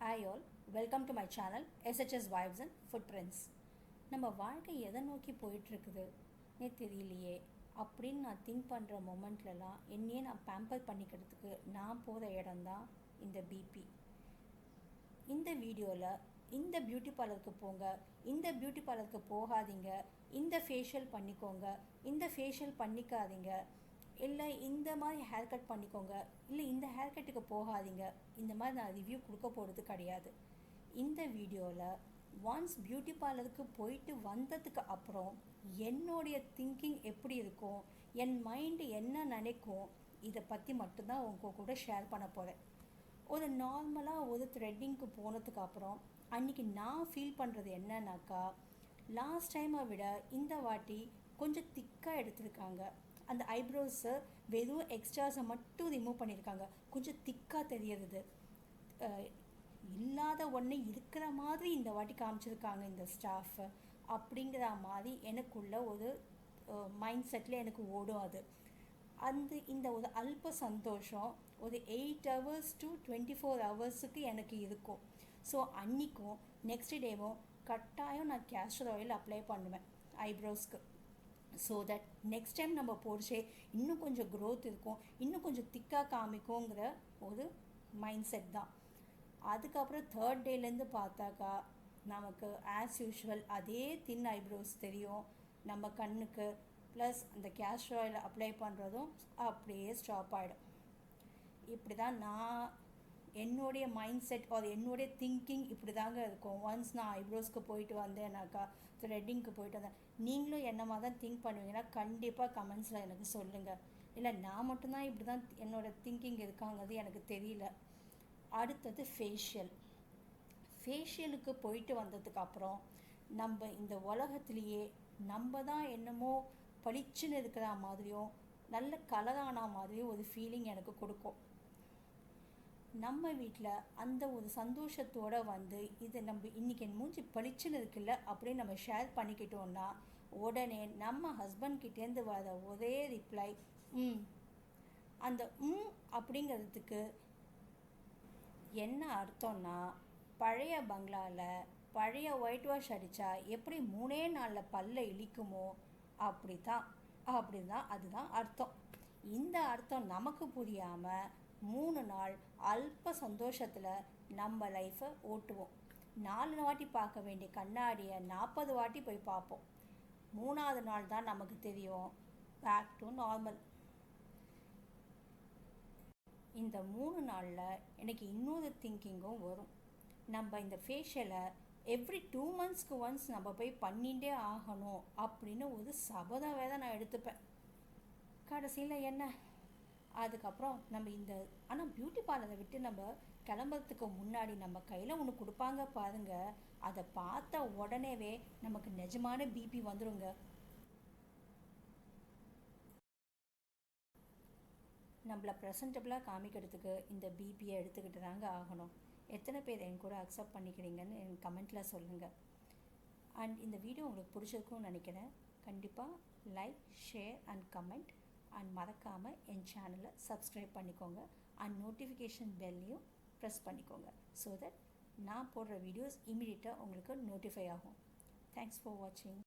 Hi all, welcome to my channel SHS Vibes and Footprints. நம்ம வாழ்க்கை எதை நோக்கி போயிட்டுருக்குதுன்னே தெரியலையே அப்படின்னு நான் திங்க் பண்ணுற மொமெண்ட்லலாம் என்னையே நான் பேம்பர் பண்ணிக்கிறதுக்கு நான் போகிற இடம்தான் இந்த பிபி. இந்த வீடியோவில் இந்த பியூட்டி பார்லருக்கு போங்க, இந்த பியூட்டி பார்லருக்கு போகாதீங்க, இந்த ஃபேஷியல் பண்ணிக்கோங்க, இந்த ஃபேஷியல் பண்ணிக்காதீங்க, இல்லை இந்த மாதிரி ஹேர் கட் பண்ணிக்கோங்க, இல்லை இந்த ஹேர் கட்டுக்கு போகாதீங்க, இந்த மாதிரி நான் ரிவ்யூ கொடுக்க போகிறது கிடையாது. இந்த வீடியோவில் ஒன்ஸ் பியூட்டி பார்லருக்கு போயிட்டு வந்ததுக்கு அப்புறம் என்னுடைய திங்கிங் எப்படி இருக்கும், என் மைண்டு என்ன நினைக்கும், இதை பற்றி மட்டும்தான் உங்கள் கூட ஷேர் பண்ண போகிறேன். ஒரு நார்மலாக ஒரு த்ரெட்டிங்க்கு போனதுக்கு அப்புறம் அன்றைக்கி நான் ஃபீல் பண்ணுறது என்னன்னாக்கா, லாஸ்ட் டைமை விட இந்த வாட்டி கொஞ்சம் திக்காக எடுத்திருக்காங்க. அந்த ஐப்ரோஸை வெறும் எக்ஸ்ட்ராஸை மட்டும் ரிமூவ் பண்ணியிருக்காங்க. கொஞ்சம் திக்காக தெரியறது, இல்லாத ஒன்று இருக்கிற மாதிரி இந்த வாட்டி காமிச்சிருக்காங்க இந்த ஸ்டாஃப். அப்படிங்கிற மாதிரி எனக்குள்ள ஒரு மைண்ட் செட்டில் எனக்கு ஓடும். இந்த ஒரு அல்ப சந்தோஷம் ஒரு 8 hours to 24 hours எனக்கு இருக்கும். ஸோ அன்றைக்கும் நெக்ஸ்ட் டேவும் கட்டாயம் நான் கேஸ்டர் ஆயில் அப்ளை பண்ணுவேன் ஐப்ரோஸ்க்கு. ஸோ தட் நெக்ஸ்ட் டைம் நம்ம போடுச்சே இன்னும் கொஞ்சம் க்ரோத் இருக்கும், இன்னும் கொஞ்சம் திக்காக காமிக்குங்கிற ஒரு மைண்ட் செட் தான். அதுக்கப்புறம் தேர்ட் டேலேருந்து பார்த்தாக்கா நமக்கு ஆஸ் யூஷுவல் அதே தின் ஐப்ரோஸ் தெரியும் நம்ம கண்ணுக்கு. ப்ளஸ் அந்த கேஸ்டர் ஆயில் அப்ளை பண்ணுறதும் அப்படியே ஸ்டாப் ஆகிடும். இப்படி தான் நான் என்னுடைய மைண்ட் செட் என்னுடைய திங்கிங் இப்படி தாங்க இருக்கும். ஒன்ஸ் நான் ஐப்ரோஸ்க்கு போயிட்டு வந்தேன்னாக்கா, த்ரெட்டிங்க்கு போயிட்டு வந்தேன். நீங்களும் என்னமாக தான் திங்க் பண்ணுவீங்கன்னா கண்டிப்பாக கமெண்ட்ஸில் எனக்கு சொல்லுங்கள். இல்லை நான் மட்டும்தான் இப்படி தான் என்னோடய திங்கிங் இருக்காங்கிறது எனக்கு தெரியல. அடுத்தது ஃபேஷியலுக்கு போயிட்டு வந்ததுக்கப்புறம் நம்ம இந்த உலகத்துலேயே நம்ம தான் என்னமோ பளிச்சுன்னு இருக்கிற மாதிரியும் நல்ல கலரான மாதிரியும் ஒரு ஃபீலிங் எனக்கு கொடுக்கும். நம்ம வீட்டில் அந்த ஒரு சந்தோஷத்தோடு வந்து இது நம்ம இன்றைக்கி என் மூஞ்சி பளிச்சுன்னு இருக்குல்ல அப்படின்னு நம்ம ஷேர் பண்ணிக்கிட்டோன்னா உடனே நம்ம ஹஸ்பண்ட்கிட்டேருந்து வர ஒரே ரிப்ளை அந்த அப்படிங்கிறதுக்கு என்ன அர்த்தம்னா, பழைய பங்களாவில் பழைய ஒயிட் வாஷ் அடித்தா எப்படி 3 நாளில் பல்ல இழிக்குமோ அப்படி தான் அதுதான் அர்த்தம். இந்த அர்த்தம் நமக்கு புரியாமல் 3 நாள் அல்ப சந்தோஷத்தில் நம்ம லைஃப்பை ஓட்டுவோம். 4 வாட்டி பார்க்க வேண்டிய கண்ணாடியை 40 வாட்டி போய் பார்ப்போம். 3ஆவது நாள் தான் நமக்கு தெரியும் பேக் டு நார்மல். இந்த 3 நாளில் எனக்கு இன்னொரு திங்கிங்கும் வரும். நம்ம இந்த ஃபேஷியலை எவ்ரி 2 monthsக்கு ஒன்ஸ் நம்ம போய் பண்ணிகிட்டே ஆகணும் அப்படின்னு ஒரு சபதம் வேற நான் எடுத்துப்பேன். கடைசியில் என்ன, அதுக்கப்புறம் நம்ம ஆனால் பியூட்டி பார்லரை விட்டு நம்ம கிளம்புறதுக்கு முன்னாடி நம்ம கையில் ஒன்று கொடுப்பாங்க பாருங்கள், அதை பார்த்த உடனேவே நமக்கு நிஜமான பிபி வந்துடுங்க. நம்மளை ப்ரெசன்டபுளாக காமிக்கிறதுக்கு இந்த பிபியை எடுத்துக்கிட்டு தாங்க ஆகணும். எத்தனை பேர் என் கூட அக்செப்ட் பண்ணிக்கிறீங்கன்னு எனக்கு கமெண்ட்டில் சொல்லுங்கள். அண்ட் இந்த வீடியோ உங்களுக்கு பிடிச்சிருக்கும்னு நினைக்கிறேன். கண்டிப்பாக like, share and comment. And மறக்காமல் என் சேனலை சப்ஸ்கிரைப் பண்ணிக்கோங்க. அண்ட் நோட்டிஃபிகேஷன் பெல்லையும் ப்ரெஸ் பண்ணிக்கோங்க. ஸோ தட் நான் போடுற வீடியோஸ் இமீடியட்டாக உங்களுக்கு நோட்டிஃபை ஆகும். தேங்க்ஸ் ஃபார் வாட்சிங்.